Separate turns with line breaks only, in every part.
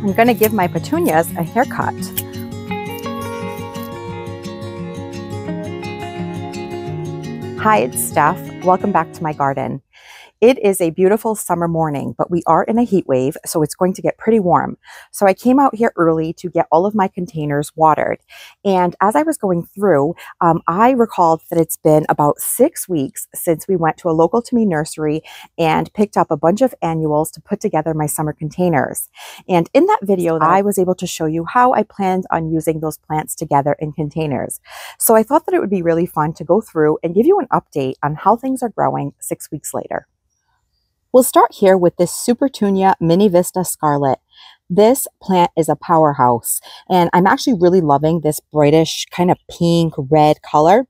I'm going to give my petunias a haircut. Hi, it's Steph. Welcome back to my garden. It is a beautiful summer morning, but we are in a heat wave, so it's going to get pretty warm. So I came out here early to get all of my containers watered. And as I was going through, I recalled that it's been about 6 weeks since we went to a local to me nursery and picked up a bunch of annuals to put together my summer containers. And in that video, I was able to show you how I planned on using those plants together in containers. So I thought that it would be really fun to go through and give you an update on how things are growing 6 weeks later. We'll start here with this Petunia Mini Vista Scarlet. This plant is a powerhouse, and I'm actually really loving this brightish kind of pink red color.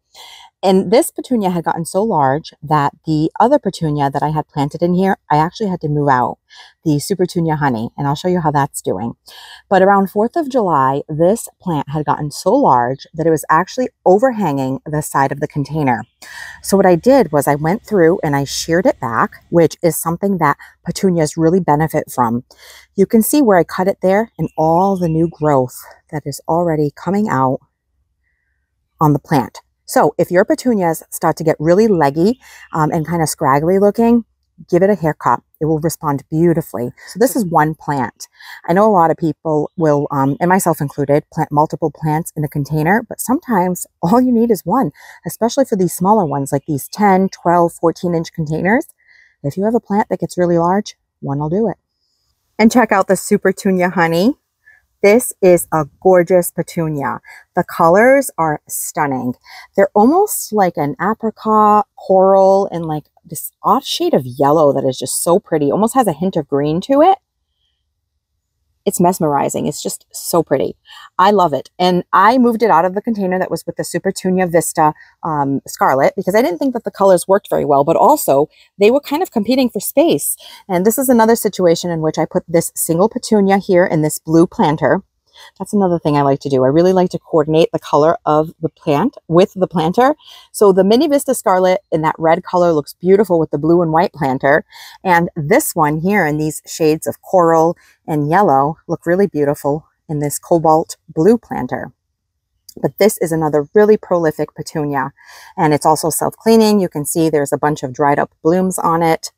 And this petunia had gotten so large that the other petunia that I had planted in here, I actually had to move out, the Petunia Honey, and I'll show you how that's doing. But around 4th of July, this plant had gotten so large that it was actually overhanging the side of the container. So what I did was I went through and I sheared it back, which is something that petunias really benefit from. You can see where I cut it there and all the new growth that is already coming out on the plant. So if your petunias start to get really leggy and kind of scraggly looking, give it a haircut. It will respond beautifully. So this is one plant. I know a lot of people will, and myself included, plant multiple plants in a container, but sometimes all you need is one, especially for these smaller ones like these 10, 12, 14-inch containers. If you have a plant that gets really large, one will do it. And check out the Petunia Honey. This is a gorgeous petunia. The colors are stunning. They're almost like an apricot, coral, and like this off shade of yellow that is just so pretty. Almost has a hint of green to it. It's mesmerizing. It's just so pretty. I love it. And I moved it out of the container that was with the Petunia Vista Scarlet because I didn't think that the colors worked very well, but also they were kind of competing for space. And this is another situation in which I put this single petunia here in this blue planter. That's another thing I like to do. I really like to coordinate the color of the plant with the planter. So the Mini Vista Scarlet in that red color looks beautiful with the blue and white planter. And this one here in these shades of coral and yellow look really beautiful in this cobalt blue planter. But this is another really prolific petunia. And it's also self-cleaning. You can see there's a bunch of dried up blooms on it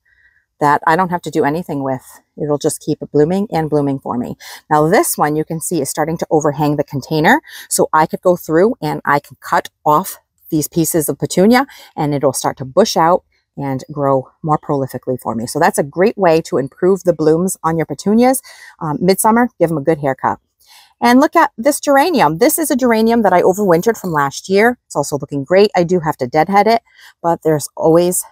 that I don't have to do anything with. It'll just keep blooming and blooming for me. Now this one you can see is starting to overhang the container. So I could go through and I can cut off these pieces of petunia and it'll start to bush out and grow more prolifically for me. So that's a great way to improve the blooms on your petunias. Midsummer, give them a good haircut. And look at this geranium. This is a geranium that I overwintered from last year. It's also looking great. I do have to deadhead it, but there's always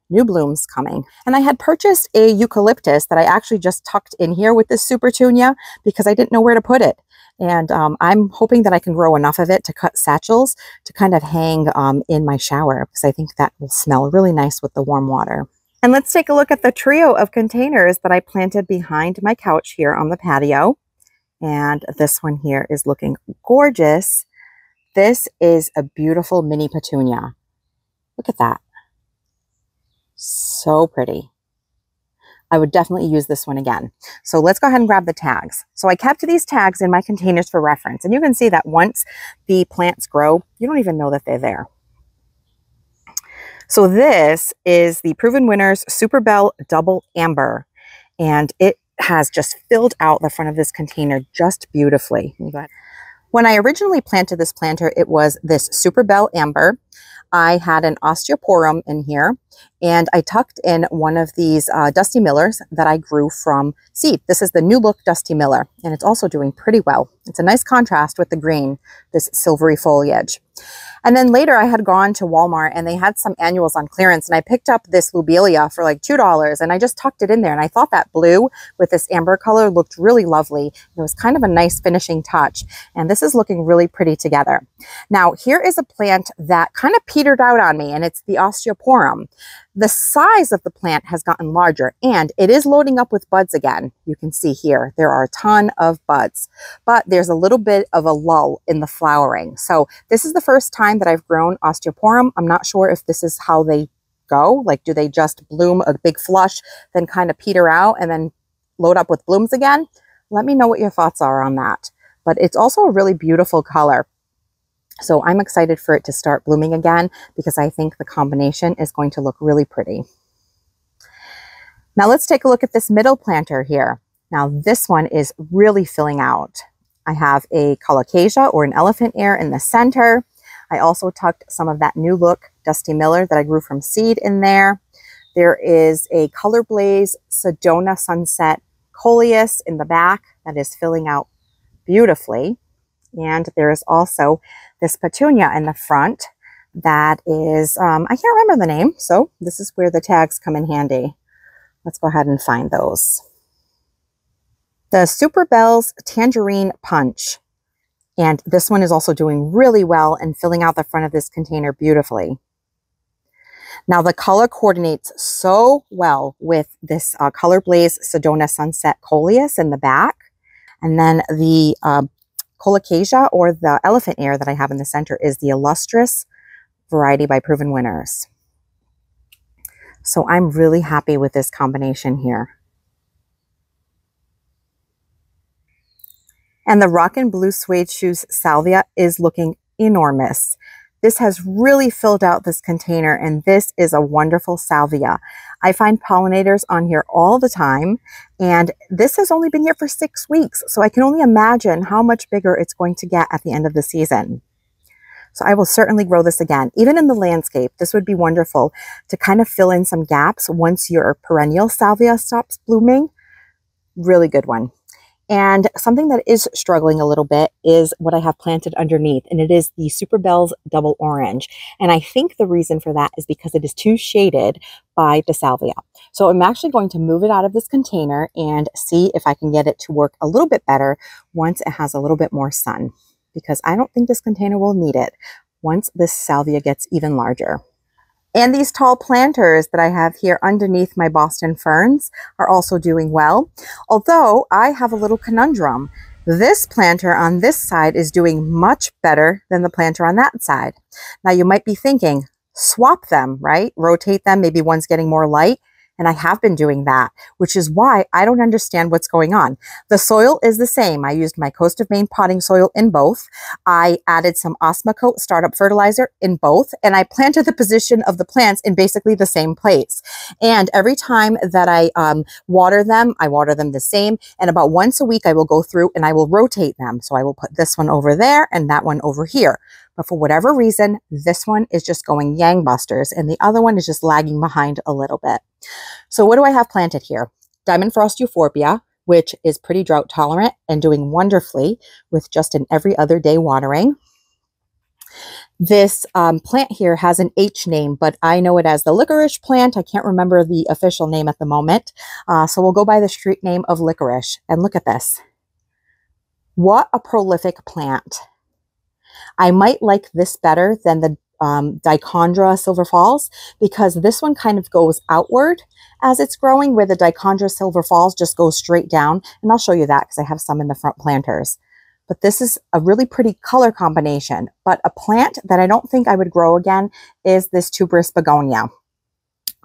new blooms coming. And I had purchased a eucalyptus that I actually just tucked in here with this Petunia because I didn't know where to put it. And I'm hoping that I can grow enough of it to cut satchels to kind of hang in my shower because I think that will smell really nice with the warm water. And let's take a look at the trio of containers that I planted behind my couch here on the patio. And this one here is looking gorgeous. This is a beautiful mini petunia. Look at that. So pretty. I would definitely use this one again. So let's go ahead and grab the tags. So I kept these tags in my containers for reference. And you can see that once the plants grow, you don't even know that they're there. So this is the Proven Winners Super Bell Double Amber. And it has just filled out the front of this container just beautifully. When I originally planted this planter, it was this Super Bell Amber. I had an osteoporum in here, and I tucked in one of these Dusty Millers that I grew from seed. This is the New Look Dusty Miller, and it's also doing pretty well. It's a nice contrast with the green, this silvery foliage. And then later I had gone to Walmart and they had some annuals on clearance, and I picked up this lobelia for like $2 and I just tucked it in there, and I thought that blue with this amber color looked really lovely. It was kind of a nice finishing touch, and this is looking really pretty together. Now here is a plant that kind of petered out on me, and it's the osteoporum. The size of the plant has gotten larger and it is loading up with buds again. You can see here, there are a ton of buds, but there's a little bit of a lull in the flowering. So this is the first time that I've grown osteoporum. I'm not sure if this is how they go. Like, do they just bloom a big flush, then kind of peter out and then load up with blooms again? Let me know what your thoughts are on that. But it's also a really beautiful color. So I'm excited for it to start blooming again because I think the combination is going to look really pretty. Now let's take a look at this middle planter here. Now this one is really filling out. I have a colocasia or an elephant ear in the center. I also tucked some of that new look Dusty Miller that I grew from seed in there. There is a Color Blaze Sedona Sunset Coleus in the back that is filling out beautifully. And there is also this Petunia in the front that is, I can't remember the name, so this is where the tags come in handy. Let's go ahead and find those. The Super Bells Tangerine Punch. And this one is also doing really well and filling out the front of this container beautifully. Now the color coordinates so well with this Color Blaze Sedona Sunset Coleus in the back. And then the colocasia or the elephant ear that I have in the center is the Illustrious variety by Proven Winners. So I'm really happy with this combination here. And the Rockin' Blue Suede Shoes Salvia is looking enormous. This has really filled out this container, and this is a wonderful salvia. I find pollinators on here all the time, and this has only been here for 6 weeks, so I can only imagine how much bigger it's going to get at the end of the season. So I will certainly grow this again. Even in the landscape, this would be wonderful to kind of fill in some gaps once your perennial salvia stops blooming. Really good one. And something that is struggling a little bit is what I have planted underneath, and it is the Super Bells Double Orange. And I think the reason for that is because it is too shaded by the salvia. So I'm actually going to move it out of this container and see if I can get it to work a little bit better once it has a little bit more sun, because I don't think this container will need it once this salvia gets even larger. And these tall planters that I have here underneath my Boston ferns are also doing well. Although I have a little conundrum. This planter on this side is doing much better than the planter on that side. Now you might be thinking, swap them, right? Rotate them. Maybe one's getting more light. And I have been doing that, which is why I don't understand what's going on. The soil is the same. I used my Coast of Maine potting soil in both. I added some Osmocote startup fertilizer in both, and I planted the position of the plants in basically the same place. And every time that I water them the same. And about once a week, I will go through and I will rotate them. So I will put this one over there and that one over here. But for whatever reason, this one is just going gangbusters and the other one is just lagging behind a little bit. So what do I have planted here? Diamond Frost Euphorbia, which is pretty drought tolerant and doing wonderfully with just an every other day watering. This plant here has an H name, but I know it as the licorice plant. I can't remember the official name at the moment. So we'll go by the street name of licorice. And look at this. What a prolific plant. I might like this better than the Dichondra Silver Falls because this one kind of goes outward as it's growing, where the Dichondra Silver Falls just goes straight down. And I'll show you that because I have some in the front planters. But this is a really pretty color combination. But a plant that I don't think I would grow again is this tuberous begonia.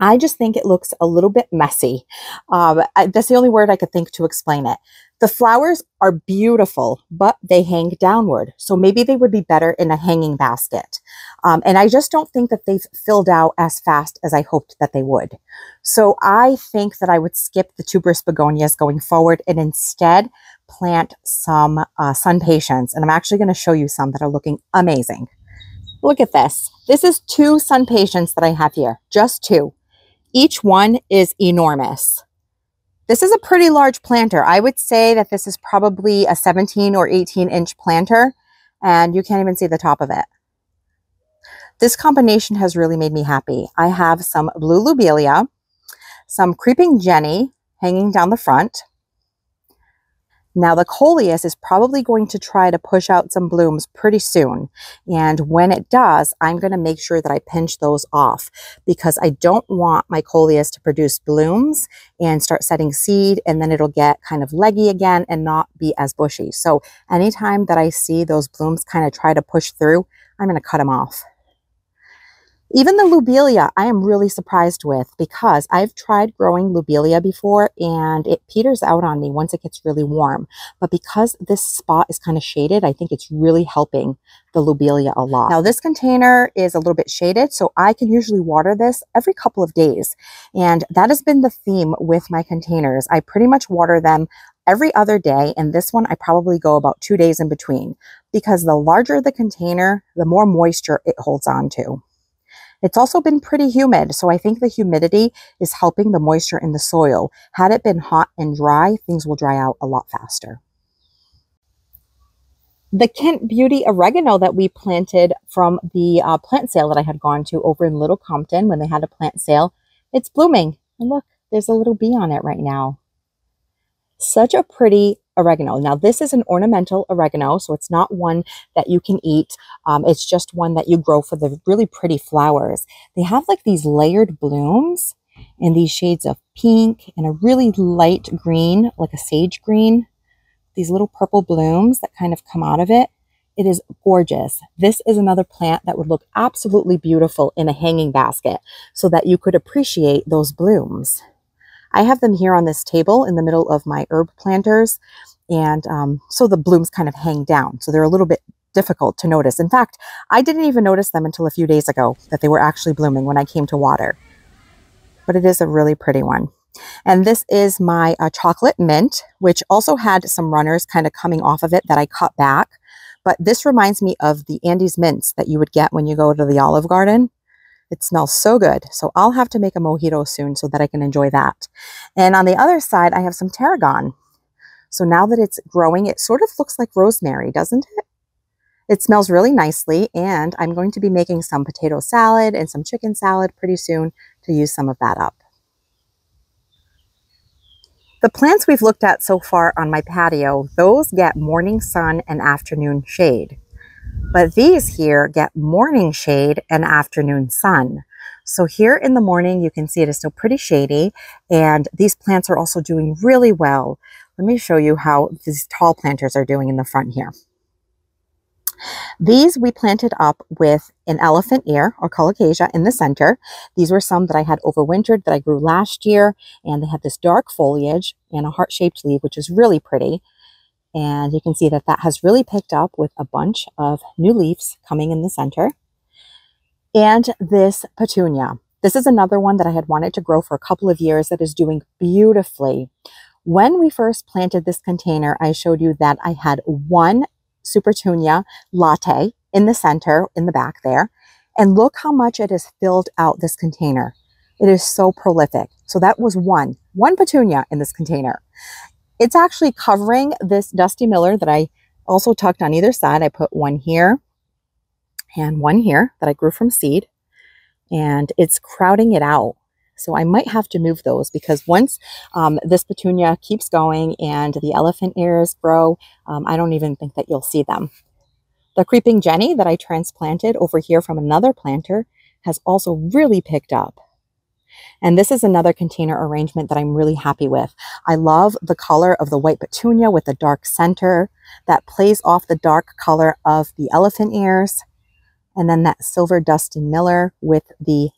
I just think it looks a little bit messy. That's the only word I could think to explain it. The flowers are beautiful, but they hang downward. So maybe they would be better in a hanging basket. And I just don't think that they've filled out as fast as I hoped that they would. So I think that I would skip the tuberous begonias going forward and instead plant some sun patience. And I'm actually going to show you some that are looking amazing. Look at this. This is 2 sun patience that I have here, just 2. Each one is enormous. This is a pretty large planter. I would say that this is probably a 17 or 18 inch planter, and you can't even see the top of it. This combination has really made me happy. I have some blue lobelia, some creeping Jenny hanging down the front. Now the coleus is probably going to try to push out some blooms pretty soon. And when it does, I'm going to make sure that I pinch those off because I don't want my coleus to produce blooms and start setting seed, and then it'll get kind of leggy again and not be as bushy. So anytime that I see those blooms kind of try to push through, I'm going to cut them off. Even the lobelia, I am really surprised with, because I've tried growing lobelia before and it peters out on me once it gets really warm. But because this spot is kind of shaded, I think it's really helping the lobelia a lot. Now this container is a little bit shaded, so I can usually water this every couple of days. And that has been the theme with my containers. I pretty much water them every other day, and this one I probably go about 2 days in between, because the larger the container, the more moisture it holds on to. It's also been pretty humid, so I think the humidity is helping the moisture in the soil. Had it been hot and dry, things will dry out a lot faster. The Kent Beauty oregano that we planted from the plant sale that I had gone to over in Little Compton when they had a plant sale, it's blooming. And look, there's a little bee on it right now. Such a pretty oregano. Now this is an ornamental oregano, so it's not one that you can eat. It's just one that you grow for the really pretty flowers. They have like these layered blooms and these shades of pink and a really light green, like a sage green. These little purple blooms that kind of come out of it. It is gorgeous. This is another plant that would look absolutely beautiful in a hanging basket so that you could appreciate those blooms. I have them here on this table in the middle of my herb planters, and so the blooms kind of hang down, so they're a little bit difficult to notice. In fact, I didn't even notice them until a few days ago that they were actually blooming when I came to water. But it is a really pretty one. And this is my chocolate mint, which also had some runners kind of coming off of it that I cut back. But this reminds me of the Andes mints that you would get when you go to the Olive Garden. It smells so good. So I'll have to make a mojito soon so that I can enjoy that. And on the other side, I have some tarragon. So now that it's growing, it sort of looks like rosemary, doesn't it? It smells really nicely, and I'm going to be making some potato salad and some chicken salad pretty soon to use some of that up. The plants we've looked at so far on my patio, those get morning sun and afternoon shade. But these here get morning shade and afternoon sun. So here in the morning, you can see it is still pretty shady, and these plants are also doing really well. Let me show you how these tall planters are doing in the front here. These we planted up with an elephant ear or colocasia in the center. These were some that I had overwintered that I grew last year, and they had this dark foliage and a heart-shaped leaf, which is really pretty. And you can see that that has really picked up with a bunch of new leaves coming in the center. And this petunia. This is another one that I had wanted to grow for a couple of years that is doing beautifully. When we first planted this container, I showed you that I had one Supertunia latte in the center, in the back there. And look how much it has filled out this container. It is so prolific. So that was one petunia in this container. It's actually covering this Dusty Miller that I also tucked on either side. I put one here and one here that I grew from seed, and it's crowding it out. So I might have to move those, because once this petunia keeps going and the elephant ears grow, I don't even think that you'll see them. The creeping Jenny that I transplanted over here from another planter has also really picked up. And this is another container arrangement that I'm really happy with. I love the color of the white petunia with the dark center that plays off the dark color of the elephant ears. And then that silver Dusty Miller with the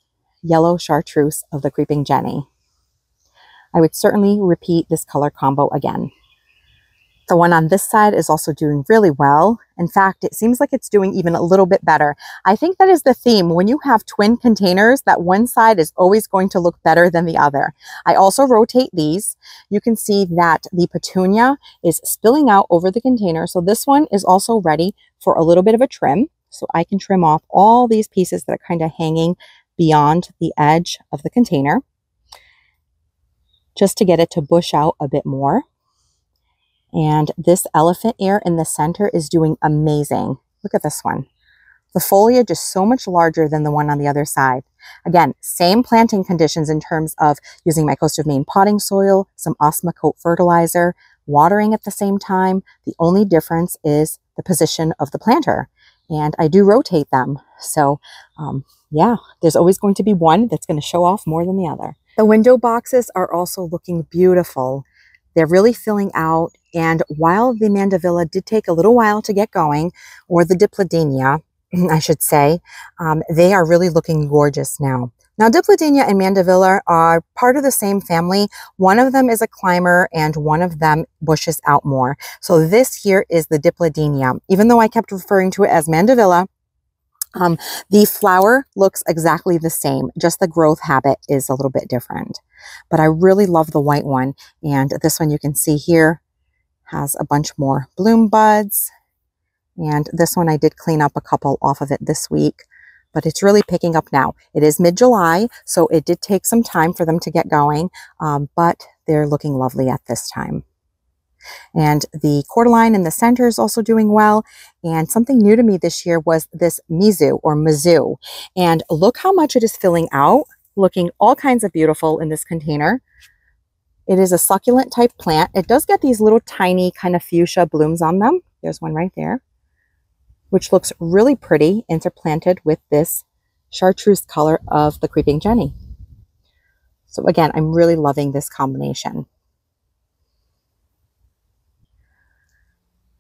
yellow chartreuse of the creeping Jenny. I would certainly repeat this color combo again. The one on this side is also doing really well. In fact, it seems like it's doing even a little bit better. I think that is the theme. When you have twin containers, that one side is always going to look better than the other. I also rotate these. You can see that the petunia is spilling out over the container. So this one is also ready for a little bit of a trim. So I can trim off all these pieces that are kind of hanging beyond the edge of the container, just to get it to bush out a bit more. And this elephant ear in the center is doing amazing. Look at this one. The foliage is so much larger than the one on the other side. Again, same planting conditions in terms of using my Coast of Maine potting soil, some Osmocote fertilizer, watering at the same time. The only difference is the position of the planter. And I do rotate them. So yeah, there's always going to be one that's going to show off more than the other. The window boxes are also looking beautiful. They're really filling out. And while the Mandevilla did take a little while to get going, or the Dipladenia, I should say. They are really looking gorgeous now. Now, Dipladenia and Mandevilla are part of the same family. One of them is a climber and one of them bushes out more. So this here is the Dipladenia. Even though I kept referring to it as Mandevilla, the flower looks exactly the same, just the growth habit is a little bit different. But I really love the white one. And this one you can see here has a bunch more bloom buds. And this one I did clean up a couple off of it this week, but it's really picking up now. It is mid-July, so it did take some time for them to get going, but they're looking lovely at this time. And the cordyline in the center is also doing well. And something new to me this year was this mizu. And look how much it is filling out, looking all kinds of beautiful in this container. It is a succulent type plant. It does get these little tiny kind of fuchsia blooms on them. There's one right there, which looks really pretty interplanted with this chartreuse color of the creeping Jenny. So again, I'm really loving this combination.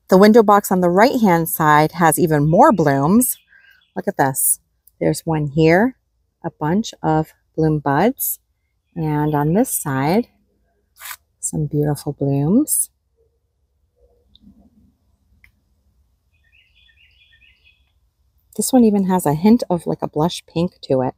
The window box on the right-hand side has even more blooms. Look at this. There's one here, a bunch of bloom buds. And on this side, some beautiful blooms. This one even has a hint of like a blush pink to it.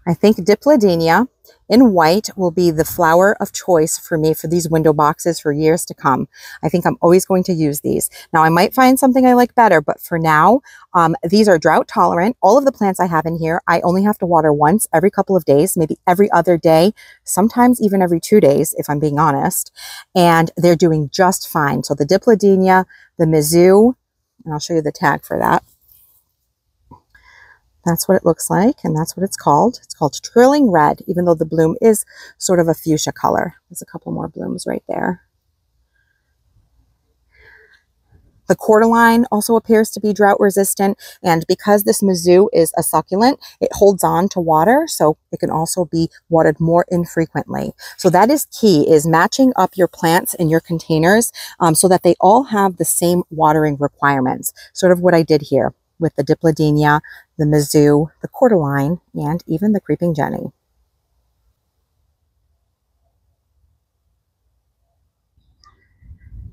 I think Dipladenia in white will be the flower of choice for me for these window boxes for years to come. I think I'm always going to use these. Now, I might find something I like better, but for now, these are drought tolerant. All of the plants I have in here, I only have to water once every couple of days, maybe every other day, sometimes even every 2 days, if I'm being honest. And they're doing just fine. So the Dipladenia, the mizu, and I'll show you the tag for that. That's what it looks like, and that's what it's called. It's called Trilling Red, even though the bloom is sort of a fuchsia color. There's a couple more blooms right there. The cordyline also appears to be drought resistant, and because this mizu is a succulent, it holds on to water, so it can also be watered more infrequently. So that is key, is matching up your plants in your containers so that they all have the same watering requirements. Sort of what I did here with the Dipladenia, the mizu, the cordyline, and even the creeping Jenny.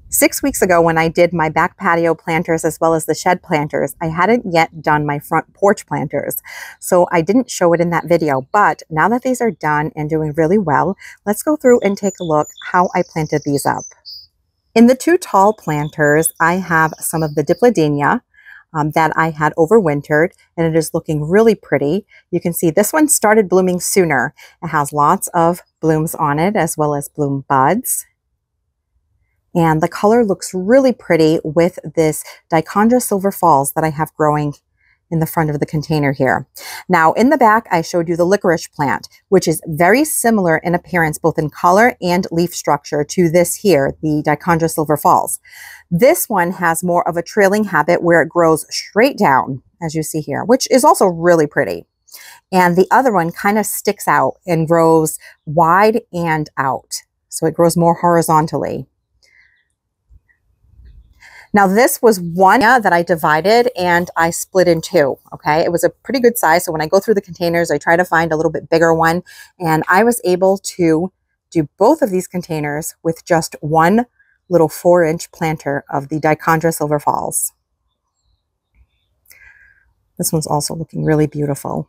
Six weeks ago, when I did my back patio planters as well as the shed planters, I hadn't yet done my front porch planters. So I didn't show it in that video, but now that these are done and doing really well, let's go through and take a look how I planted these up. In the 2 tall planters, I have some of the Dipladenia, that I had overwintered, and it is looking really pretty. You can see this one started blooming sooner. It has lots of blooms on it as well as bloom buds. And the color looks really pretty with this Dichondra Silver Falls that I have growing in the front of the container here. Now in the back, I showed you the licorice plant, which is very similar in appearance, both in color and leaf structure to this here, the Dichondra Silver Falls. This one has more of a trailing habit where it grows straight down, as you see here, which is also really pretty. And the other one kind of sticks out and grows wide and out. So it grows more horizontally. Now this was one that I divided and I split in 2, okay? It was a pretty good size, so when I go through the containers, I try to find a little bit bigger one, and I was able to do both of these containers with just one little 4-inch planter of the Dichondra Silver Falls. This one's also looking really beautiful.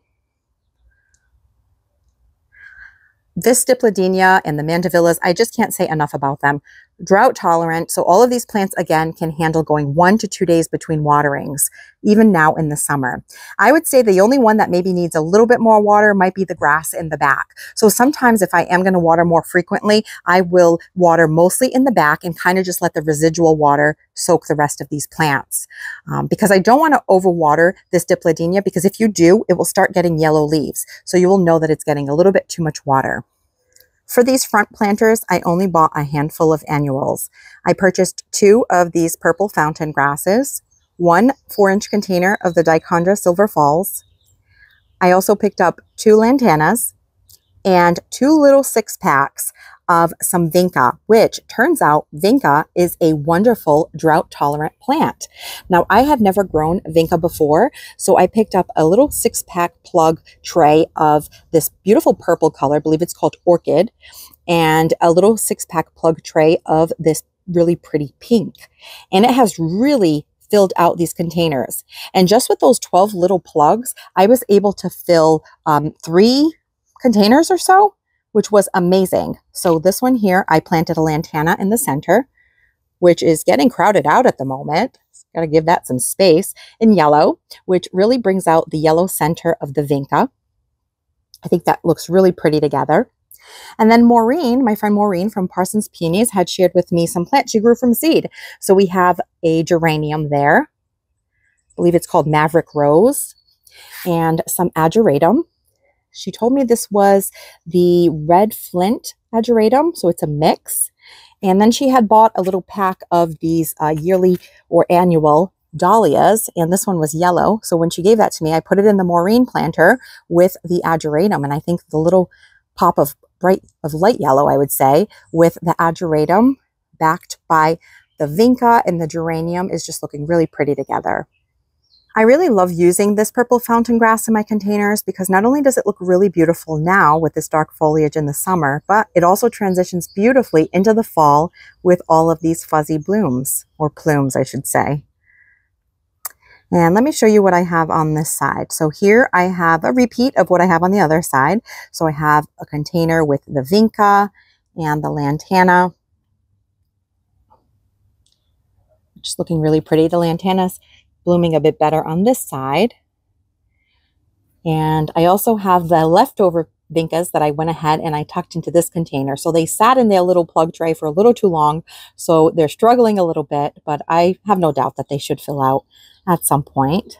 This Dipladenia and the Mandevillas, I just can't say enough about them. Drought tolerant, so all of these plants, again, can handle going 1 to 2 days between waterings, even now in the summer. I would say the only one that maybe needs a little bit more water might be the grass in the back. So sometimes if I am going to water more frequently, I will water mostly in the back and kind of just let the residual water soak the rest of these plants. Because I don't want to overwater this Dipladenia, because if you do, it will start getting yellow leaves. So you will know that it's getting a little bit too much water. For these front planters, I only bought a handful of annuals. I purchased 2 of these purple fountain grasses, 1 4-inch container of the Dichondra Silver Falls. I also picked up 2 lantanas and 2 little 6-packs of some vinca, which turns out vinca is a wonderful drought-tolerant plant. Now, I had never grown vinca before, so I picked up a little 6-pack plug tray of this beautiful purple color, I believe it's called Orchid, and a little 6-pack plug tray of this really pretty pink. And it has really filled out these containers. And just with those 12 little plugs, I was able to fill 3 containers or so, which was amazing. So this one here, I planted a lantana in the center, which is getting crowded out at the moment. Got to give that some space, in yellow, which really brings out the yellow center of the vinca. I think that looks really pretty together. And then Maureen, my friend Maureen from Parsons Peonies, had shared with me some plants she grew from seed. So we have a geranium there. I believe it's called Maverick Rose, and some ageratum. She told me this was the red flint ageratum, so it's a mix. And then she had bought a little pack of these yearly or annual dahlias, and this one was yellow. So when she gave that to me, I put it in the Maureen planter with the ageratum, and I think the little pop of light yellow, I would say, with the ageratum backed by the vinca and the geranium is just looking really pretty together. I really love using this purple fountain grass in my containers because not only does it look really beautiful now with this dark foliage in the summer, but it also transitions beautifully into the fall with all of these fuzzy blooms, or plumes, I should say. And let me show you what I have on this side. So here I have a repeat of what I have on the other side. So I have a container with the vinca and the lantana. Just looking really pretty. The lantana's blooming a bit better on this side. And I also have the leftover vincas that I went ahead and I tucked into this container. So they sat in their little plug tray for a little too long. So they're struggling a little bit, but I have no doubt that they should fill out at some point.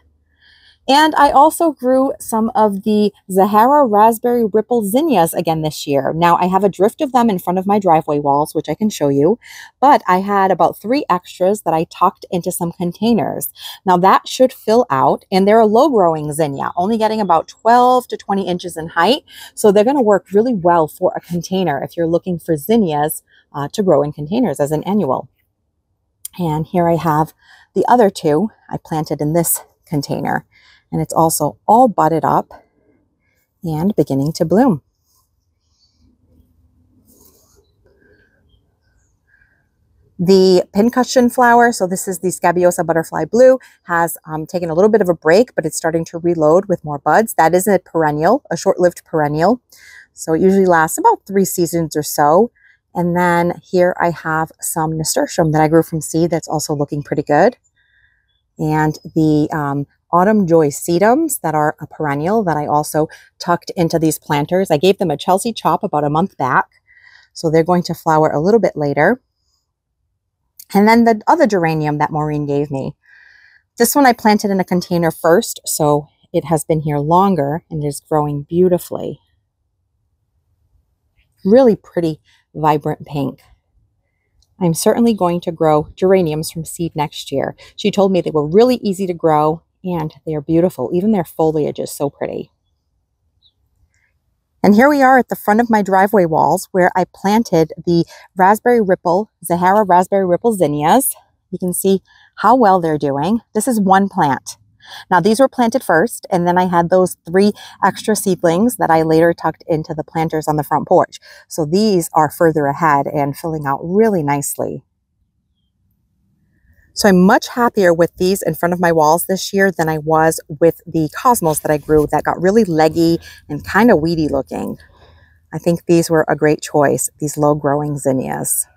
And I also grew some of the Zahara Raspberry Ripple Zinnias again this year. Now, I have a drift of them in front of my driveway walls, which I can show you, but I had about 3 extras that I tucked into some containers. Now, that should fill out, and they're a low-growing zinnia, only getting about 12 to 20 inches in height, so they're going to work really well for a container if you're looking for zinnias to grow in containers as an annual. And here I have the other 2 I planted in this container. And it's also all budded up and beginning to bloom. The pincushion flower, so this is the Scabiosa Butterfly Blue, has taken a little bit of a break, but it's starting to reload with more buds. That is a perennial, a short-lived perennial. So it usually lasts about 3 seasons or so. And then here I have some nasturtium that I grew from seed that's also looking pretty good. And the Autumn Joy sedums that are a perennial that I also tucked into these planters. I gave them a Chelsea chop about a month back, so they're going to flower a little bit later. And then the other geranium that Maureen gave me. This one I planted in a container first, so it has been here longer and is growing beautifully. Really pretty, vibrant pink. I'm certainly going to grow geraniums from seed next year. She told me they were really easy to grow and they are beautiful. Even their foliage is so pretty. And here we are at the front of my driveway walls where I planted the Zahara Raspberry Ripple Zinnias. You can see how well they're doing. This is one plant. Now these were planted first, and then I had those 3 extra seedlings that I later tucked into the planters on the front porch. So these are further ahead and filling out really nicely. So I'm much happier with these in front of my walls this year than I was with the cosmos that I grew that got really leggy and kind of weedy looking. I think these were a great choice, these low-growing zinnias.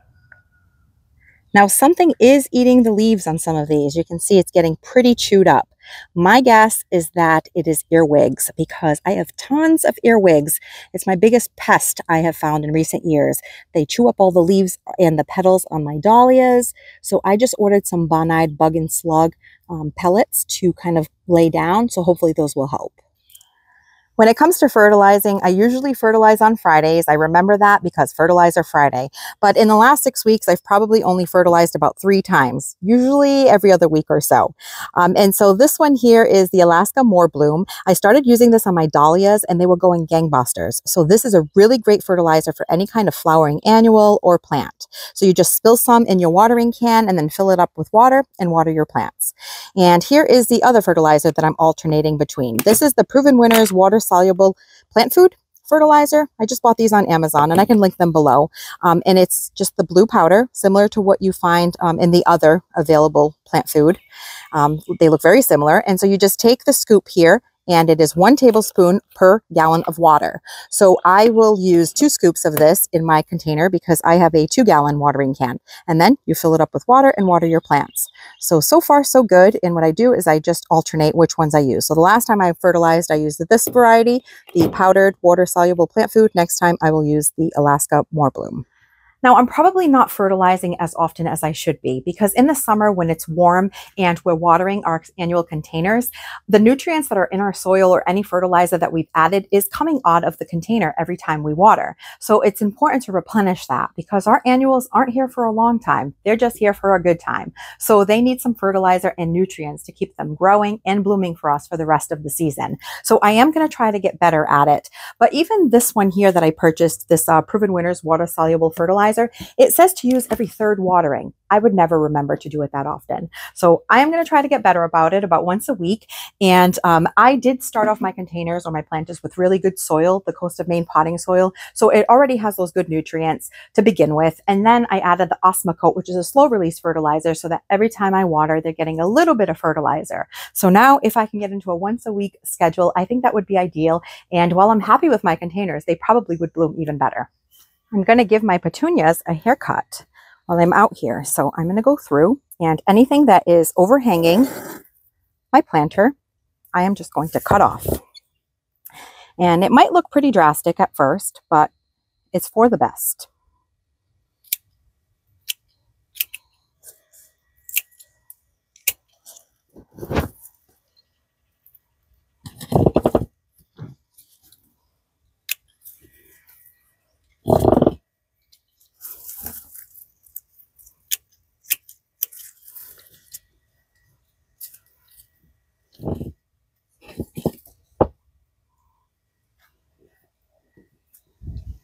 Now something is eating the leaves on some of these. You can see it's getting pretty chewed up. My guess is that it is earwigs because I have tons of earwigs. It's my biggest pest I have found in recent years. They chew up all the leaves and the petals on my dahlias. So I just ordered some Bonide bug and slug pellets to kind of lay down. So hopefully those will help. When it comes to fertilizing, I usually fertilize on Fridays. I remember that because Fertilizer Friday. But in the last 6 weeks, I've probably only fertilized about 3 times, usually every other week or so. And so this one here is the Alaska More Bloom. I started using this on my dahlias and they were going gangbusters. So this is a really great fertilizer for any kind of flowering annual or plant. So you just spill some in your watering can and then fill it up with water and water your plants. And here is the other fertilizer that I'm alternating between. This is the Proven Winners Water Soluble Plant Food Fertilizer. I just bought these on Amazon and I can link them below. And it's just the blue powder, similar to what you find in the other available plant food. They look very similar. And so you just take the scoop here, and it is 1 tablespoon per gallon of water. So I will use 2 scoops of this in my container because I have a 2-gallon watering can. And then you fill it up with water and water your plants. So far so good. And what I do is I just alternate which ones I use. So the last time I fertilized, I used this variety, the powdered water soluble plant food. Next time I will use the Alaska More Bloom. Now, I'm probably not fertilizing as often as I should be because in the summer when it's warm and we're watering our annual containers, the nutrients that are in our soil or any fertilizer that we've added is coming out of the container every time we water. So it's important to replenish that because our annuals aren't here for a long time. They're just here for a good time. So they need some fertilizer and nutrients to keep them growing and blooming for us for the rest of the season. So I am going to try to get better at it. But even this one here that I purchased, this Proven Winners Water Soluble Fertilizer, it says to use every 3rd watering. I would never remember to do it that often. So I am going to try to get better about it, about once a week. And I did start off my containers or my planters with really good soil, the Coast of Maine potting soil. So it already has those good nutrients to begin with. And then I added the Osmocote, which is a slow release fertilizer, so that every time I water, they're getting a little bit of fertilizer. So now if I can get into a once a week schedule, I think that would be ideal. And while I'm happy with my containers, they probably would bloom even better. I'm going to give my petunias a haircut while I'm out here. So I'm going to go through, and anything that is overhanging my planter, I am just going to cut off. And it might look pretty drastic at first, but it's for the best.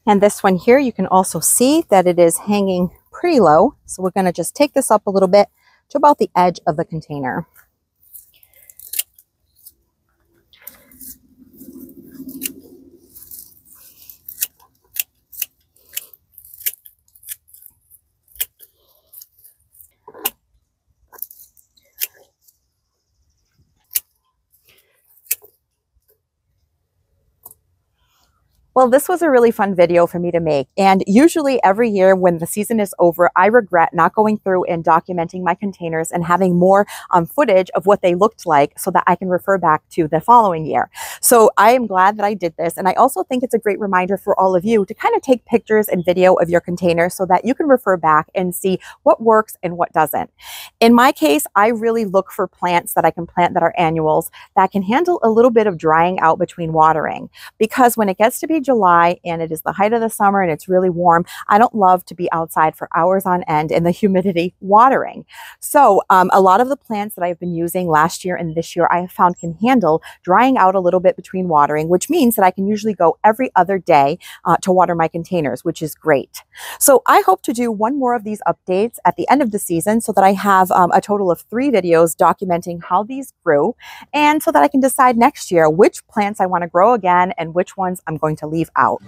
And this one here, you can also see that it is hanging pretty low. So we're going to just take this up a little bit to about the edge of the container. Well, this was a really fun video for me to make. And usually every year when the season is over, I regret not going through and documenting my containers and having more footage of what they looked like so that I can refer back to the following year. So I am glad that I did this. And I also think it's a great reminder for all of you to kind of take pictures and video of your containers so that you can refer back and see what works and what doesn't. In my case, I really look for plants that I can plant that are annuals that can handle a little bit of drying out between watering. Because when it gets to be July and it is the height of the summer and it's really warm, I don't love to be outside for hours on end in the humidity watering. So a lot of the plants that I've been using last year and this year I have found can handle drying out a little bit between watering, which means that I can usually go every other day to water my containers, which is great. So I hope to do one more of these updates at the end of the season so that I have a total of 3 videos documenting how these grew, and so that I can decide next year which plants I want to grow again and which ones I'm going to leave out.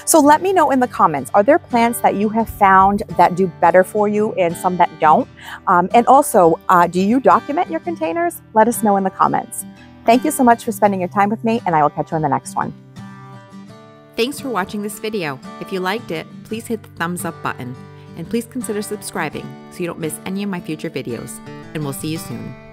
So let me know in the comments, are there plants that you have found that do better for you and some that don't? And also, do you document your containers? Let us know in the comments. Thank you so much for spending your time with me, and I will catch you in the next one. Thanks for watching this video. If you liked it, please hit the thumbs up button, and please consider subscribing so you don't miss any of my future videos. And we'll see you soon.